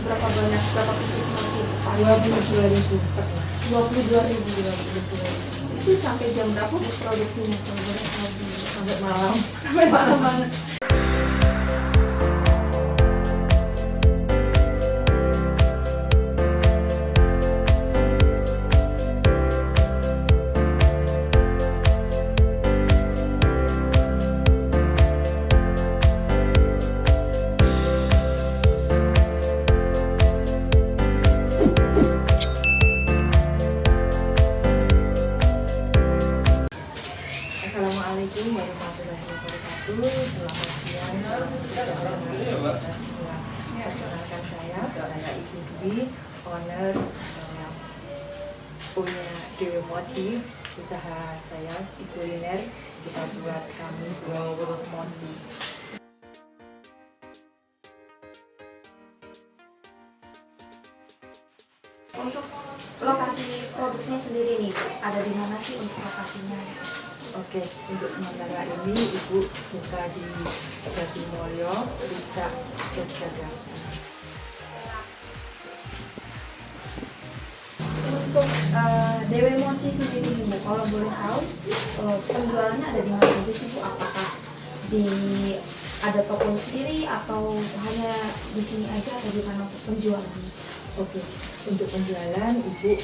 berapa pieces mochi? 22.000 pernah. 22.000. Itu sampai jam berapa produksinya? Sampai malam. Sampai malam banget. Assalamualaikum warahmatullahi wabarakatuh. Selamat siang. Perkenalkan saya Ibu Dwi, owner punya Dewi Mochi. Usaha saya di kuliner, kita buat kami buat mochi. Untuk lokasi produksinya sendiri nih, ada di mana sih untuk lokasinya? Oke, untuk sementara ini Ibu buka di Jatimulyo, Puncak, Yogyakarta. Untuk Dewi Mochi sendiri nih, Mbak, kalau boleh tahu penjualannya ada di mana aja sih Bu? Apakah ada toko sendiri atau hanya di sini aja atau di mana untuk penjualannya? Oke, untuk penjualan Ibu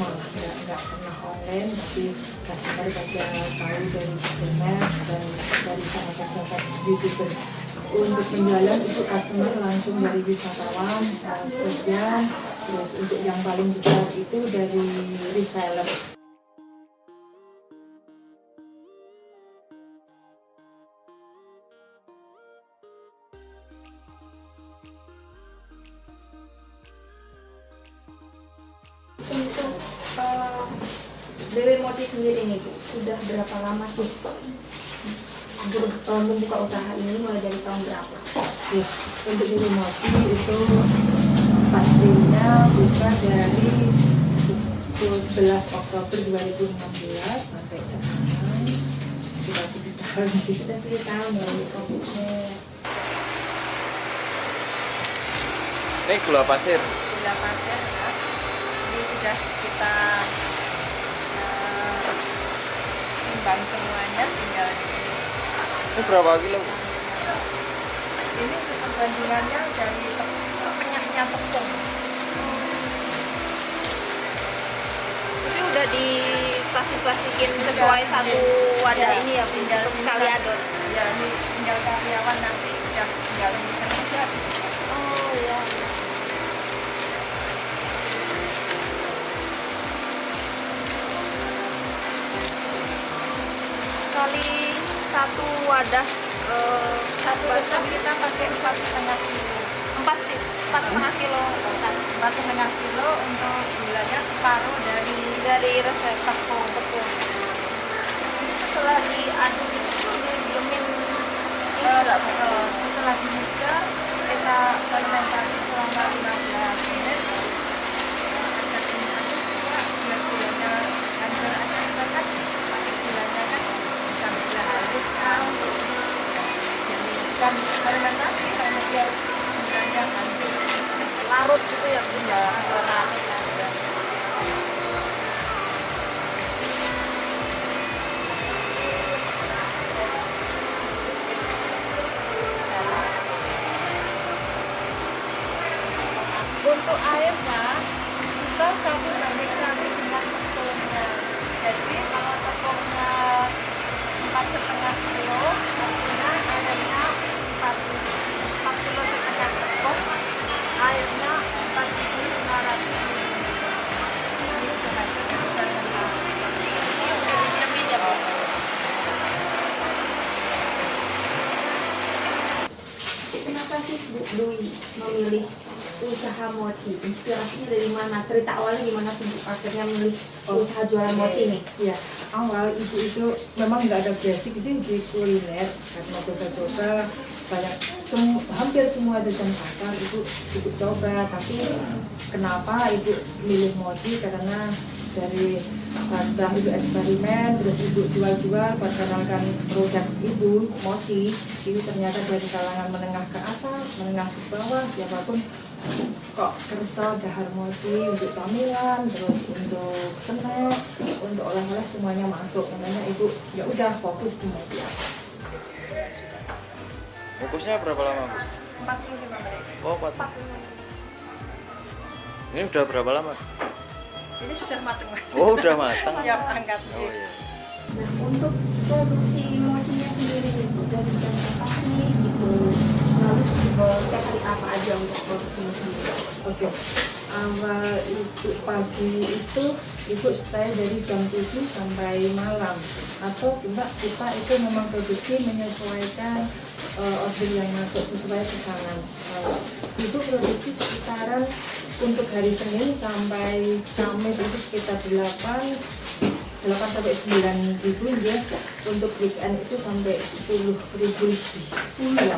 malah nggak pernah online, tapi customer saja tahu dari internet dan dari sahabat-sahabat YouTuber. Untuk penjualan itu customer langsung dari wisatawan, sebagian, terus untuk yang paling besar itu dari reseller. Untuk Dewi Mochi sendiri nih Bu, sudah berapa lama sih membuka usaha ini, mulai dari tahun berapa? Yes, untuk Dewi Mochi itu pastinya buka dari 11 Oktober 2016 sampai sekarang sekitar 7 tahun. Sudah 7 tahun ya. Ini gula pasir. Gula pasir ya. Ini sudah kita timbang semuanya, tinggal Ini berapa kilo? ini untuk perbandingannya dari setengahnya tepung. Itu udah diplastik-plastikin sesuai satu wadah Ya, ini ya Bu, tinggal untuk sekali adon. Ya, ini tinggal karyawan nanti udah tinggal bisa aja. Oh iya. Kali satu wadah Satu besar kita pakai 4,5 kilo. 4,5 kilo kan 4,5 kilo untuk gulanya separuh dari resep tepung. Ini setelah diaduk itu tuh didiemin ini enggak Bu? Setelah di mixer kita fermentasi selama 15 menit. Agak ini aja supaya biar gulanya hancur aja, kita kan pakai gulanya kan sampai gula halus kan. Jadi bukan fermentasi hanya biar gulanya hancur. Larut gitu ya Bu? Ya, larut aja. Untuk airnya kita satu banding satu dengan tepungnya. Jadi kalau tepungnya 4,5 kilo, artinya airnya 4 kilo setengah tepung, airnya 4.500 ml. Ini untuk hasil dari fermentasi. Ini udah didiemin ya Bu? Kenapa sih Bu Dwi memilih usaha mochi? Inspirasinya dari mana? Cerita awalnya gimana sih Bu akhirnya memilih usaha jualan mochi nih? Ya, awal Ibu itu memang nggak ada basic sih di kuliner, karena coba-coba banyak hampir semua jajan pasar Ibu coba, tapi kenapa Ibu milih mochi? Karena dari setelah Ibu eksperimen, terus Ibu jual-jual, perkenalkan produk Ibu mochi, itu ternyata dari kalangan menengah ke atas, menengah ke bawah, siapapun kok kersa dahar mochi untuk camilan, terus untuk snack, untuk oleh-oleh semuanya masuk. Makanya ibu ya udah fokus di mochi aja. Fokusnya berapa lama, Bu? 45 menit. Oh, 4. Ini udah berapa lama? Ini sudah matang, Mas. Oh, udah matang. Siap angkat. Oh iya. Nah, untuk produksi mochinya sendiri itu dari jam berapa sih gitu? Lalu setiap hari apa aja untuk produksinya sendiri? Oke, awal itu pagi itu ibu stay dari jam 7 sampai malam, atau kita itu memang produksi menyesuaikan order yang masuk sesuai pesanan. Ibu produksi sekitaran untuk hari Senin sampai Kamis itu sekitar 8 sampai 9 ribu ya. Untuk weekend itu sampai 10 ribu lebih. Nah,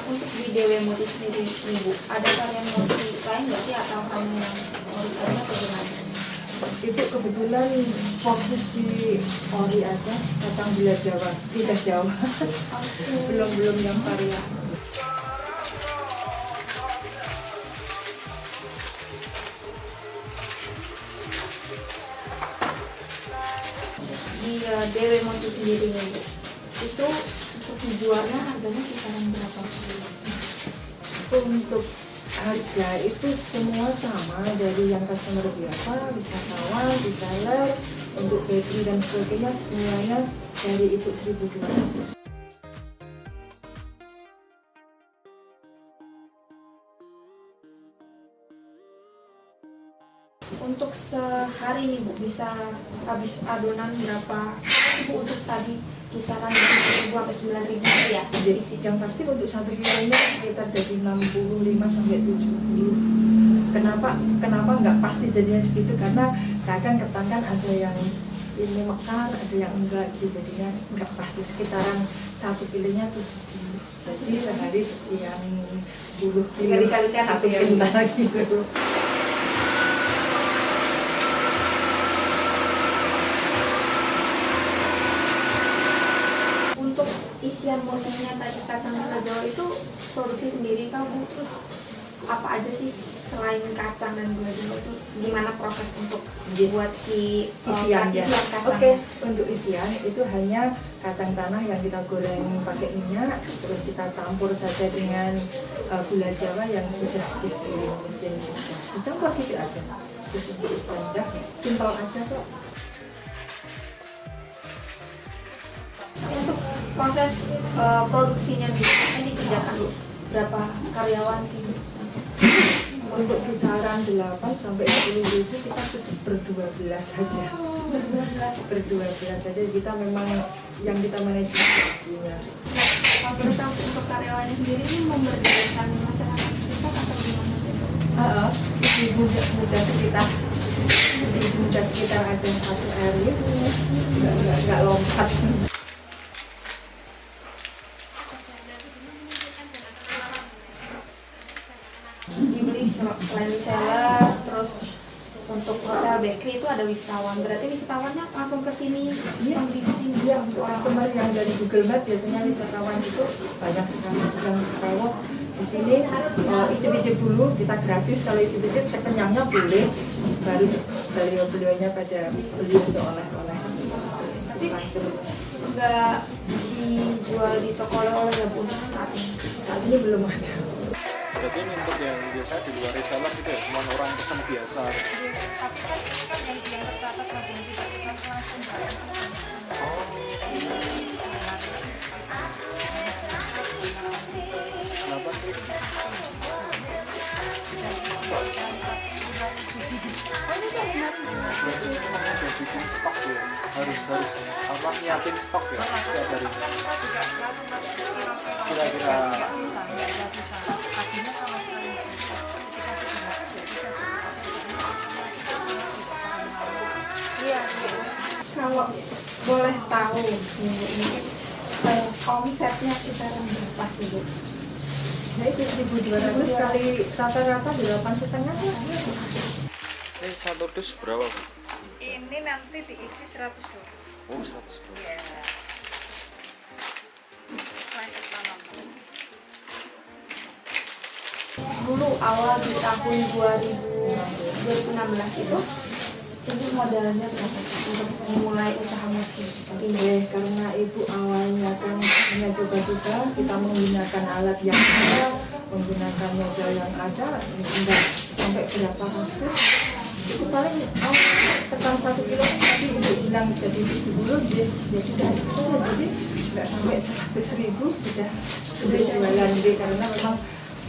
untuk di Dewe Mochi sendiri Ibu, ada varian mochi lain nggak sih atau hanya yang originalnya atau gimana? Ibu kebetulan fokus di ori aja, kacang gula Jawa, lidah Jawa. belum yang varian. Di Dewe Mochi sendiri Ibu, itu untuk dijualnya harganya kisaran berapa? Untuk harga itu semua sama, dari yang customer biasa, wisatawan, reseller, untuk bakery dan sebagainya semuanya dari ibu 1.200. Untuk sehari nih Bu, bisa habis adonan berapa Bu untuk tadi kisaran dari 1.000 sampai 9.000 ya? Jadi yang pasti untuk 1 kilonya sekitar jadi 65 sampai 70. Kenapa nggak pasti jadinya segitu? Karena kadang ketan kan ada yang ini mekar, ada yang enggak, gitu. Jadinya nggak pasti, sekitaran 1 kilonya 70. Jadi sehari sekian puluh kilo, Dikali-kalikan 1 gitu ya. kintal gitu. Untuk isian mochinya tadi kacang gula Jawa itu produksi sendiri kamu, terus apa aja sih selain kacang dan gula Jawa itu gimana proses untuk buat si Isian ya. kacangnya? Oke, untuk isian itu hanya kacang tanah yang kita goreng pakai minyak, terus kita campur saja dengan gula Jawa yang sudah digiling mesin. Dicampur gitu aja. Terus untuk isian udah simpel aja kok. Untuk proses produksinya ini dikerjakan Bu, berapa karyawan sih Bu? Untuk kisaran 8 sampai 10 ribu kita ber-12 saja. Ber-12 saja, kita memang yang kita manajemennya. Kalau boleh tahu untuk karyawannya sendiri ini memberdayakan masyarakat sekitar atau gimana sih Bu? Ibu muda sekitar, ibu muda sekitar aja satu RW, nggak lompat. Dibeli selain reseller, terus untuk hotel bakery itu ada wisatawan. Berarti wisatawannya langsung ke sini, yang di sini Iya, untuk orang customer yang dari Google Map biasanya wisatawan itu banyak sekali yang kalau di sini icip-icip dulu, kita gratis. Kalau icip-icip sekenyangnya boleh, baru beliau-beliaunya pada beli untuk oleh-oleh. Tapi Langsung. nggak dijual di toko oleh-oleh ya Bu untuk saat ini. Saat ini belum ada. Berarti ini untuk yang biasa di luar reseller gitu ya, cuma orang pesan biasa. Tapi kan yang tercatat langsung tidak langsung Kenapa? Berarti memang ada bikin stok ya, harus apa nyiapin stok ya setiap hari. Kira-kira sisa, nggak ada sisa. Paginya sama sekali nggak sisa. Kita sudah iya. Kalau boleh tahu ini omsetnya kisaran berapa sih Bu? Ya itu 1.200 kali rata-rata 8,5 lah. Ini satu dus berapa Bu? Ini nanti diisi 120. Oh 100. Iya. Selain sama Mas. Dulu awal di tahun 2016 itu ibu modalnya berapa untuk memulai usaha mochi? Ini karena ibu awalnya kan hanya coba-coba, kita menggunakan alat yang ada, menggunakan modal yang ada, enggak sampai berapa ratus. Itu paling tekan 1 kilo tapi ibu bilang jadi 70 ya sudah jadi nggak sampai 100.000 sudah jualan gitu karena memang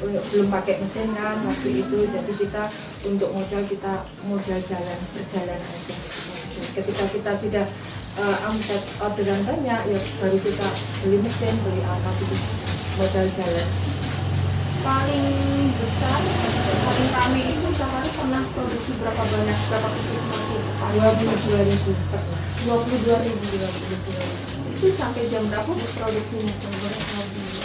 belum pakai mesin kan waktu itu, jadi kita untuk modal jalan berjalan aja. Ketika kita sudah omset orderan banyak ya baru kita beli mesin, beli apa gitu, modal jalan. Paling besar, paling kami itu sehari pernah produksi berapa banyak, berapa pieces mochi? 22.000 pernah. 22.000. Itu sampai jam berapa produksinya?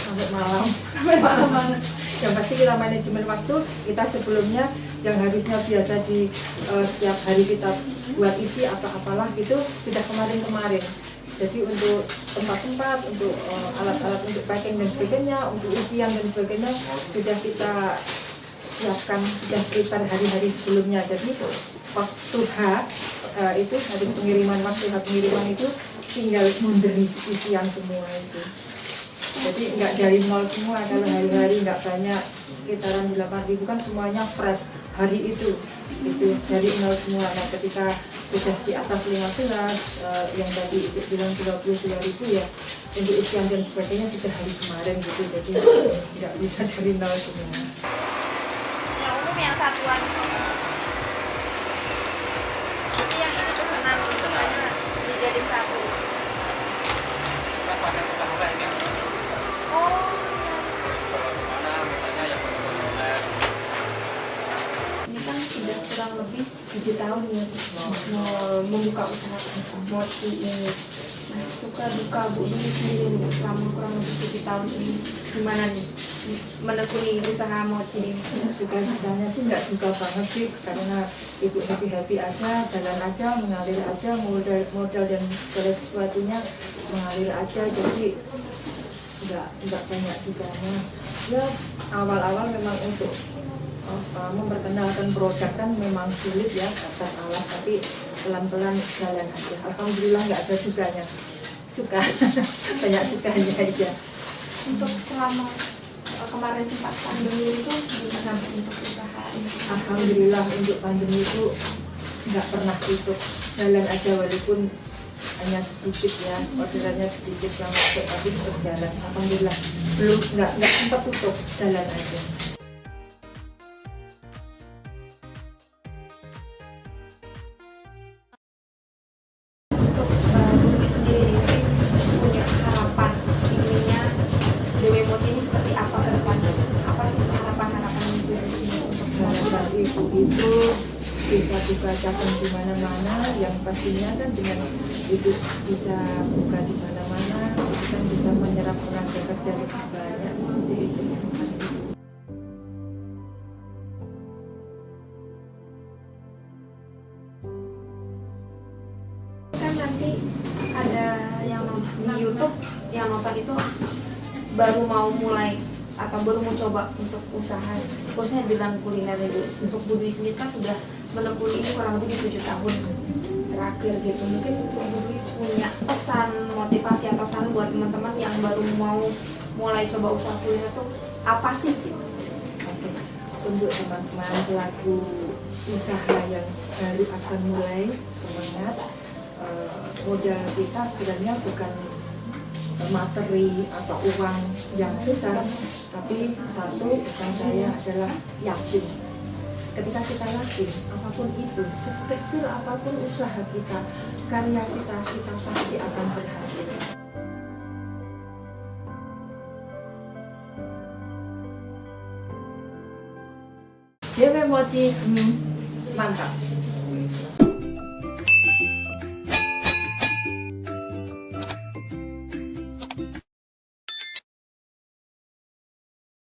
Sampai malam. Sampai malam banget. Yang pasti kita manajemen waktu, kita sebelumnya yang harusnya biasa di setiap hari kita buat isi apa-apalah gitu sudah kemarin-kemarin. Jadi untuk tempat-tempat, untuk alat-alat untuk packing dan sebagainya, untuk isian dan sebagainya sudah kita siapkan, sudah prepare hari-hari sebelumnya. Jadi waktu itu hari pengiriman, waktu pengiriman itu tinggal mundur isian semua itu. Jadi nggak dari nol semua, kalau hari-hari nggak banyak, sekitaran 8.000 kan semuanya fresh hari itu dari nol semua. Nah ketika sudah di atas 15, yang tadi Ibu bilang 32.000 ya untuk isian dan sebagainya sudah hari kemarin gitu, jadi nggak bisa dari nol semua. Yang umum yang satuan. Tapi yang ini pesanan semuanya dijadiin satu. Kita pakai tukang lem ya. Oh. Mana mintanya yang benar-benar. Ini kan sudah kurang lebih 7 tahun ya mau membuka usaha mochi ini. Nah, suka duka Bu Dwi sendiri nih, selama kurang lebih 7 tahun ini gimana nih menekuni usaha mochi ini? Suka dukanya sih nggak suka banget sih, karena ibu happy aja, jalan aja, mengalir aja, modal dan segala sesuatunya mengalir aja, jadi nggak banyak dukanya. Ya awal-awal memang untuk memperkenalkan produk kan memang sulit ya, atas alas, tapi pelan-pelan jalan aja. Alhamdulillah nggak ada dukanya, suka banyak sukanya aja. Untuk selama kemarin sempat pandemi itu gimana untuk usaha ini? Alhamdulillah untuk pandemi itu nggak pernah tutup, jalan aja walaupun hanya sedikit ya, orderannya sedikit yang masuk tapi berjalan. Alhamdulillah belum nggak sempat tutup, jalan aja. Untuk Bu Dwi sendiri nih, mungkin punya harapan inginnya Dewi Mochi ini seperti apa ke depannya? Apa sih harapan-harapan Ibu di sini untuk Harapan ibu itu bisa buka cabang di mana-mana, yang pastinya kan dengan itu bisa buka di mana-mana, itu kan bisa menyerap tenaga kerja lebih banyak, seperti itu yang pasti. kan nanti ada yang di YouTube yang nonton itu baru mau mulai atau baru mau coba untuk usaha, khususnya di bidang kuliner itu. Untuk Bu Dwi sendiri kan sudah menekuni ini kurang lebih di 7 tahun terakhir gitu. Mungkin Bu Dwi punya pesan, motivasi atau saran buat teman-teman yang baru mau mulai coba usaha kuliner itu apa sih? Oke. Untuk teman-teman pelaku usaha yang baru akan mulai, semangat. Modal kita sebenarnya bukan materi atau uang yang besar, tapi satu pesan saya adalah yakin. Ketika kita yakin, apapun itu, sekecil apapun usaha kita, karya kita pasti akan berhasil. Dewi Mochi, mantap.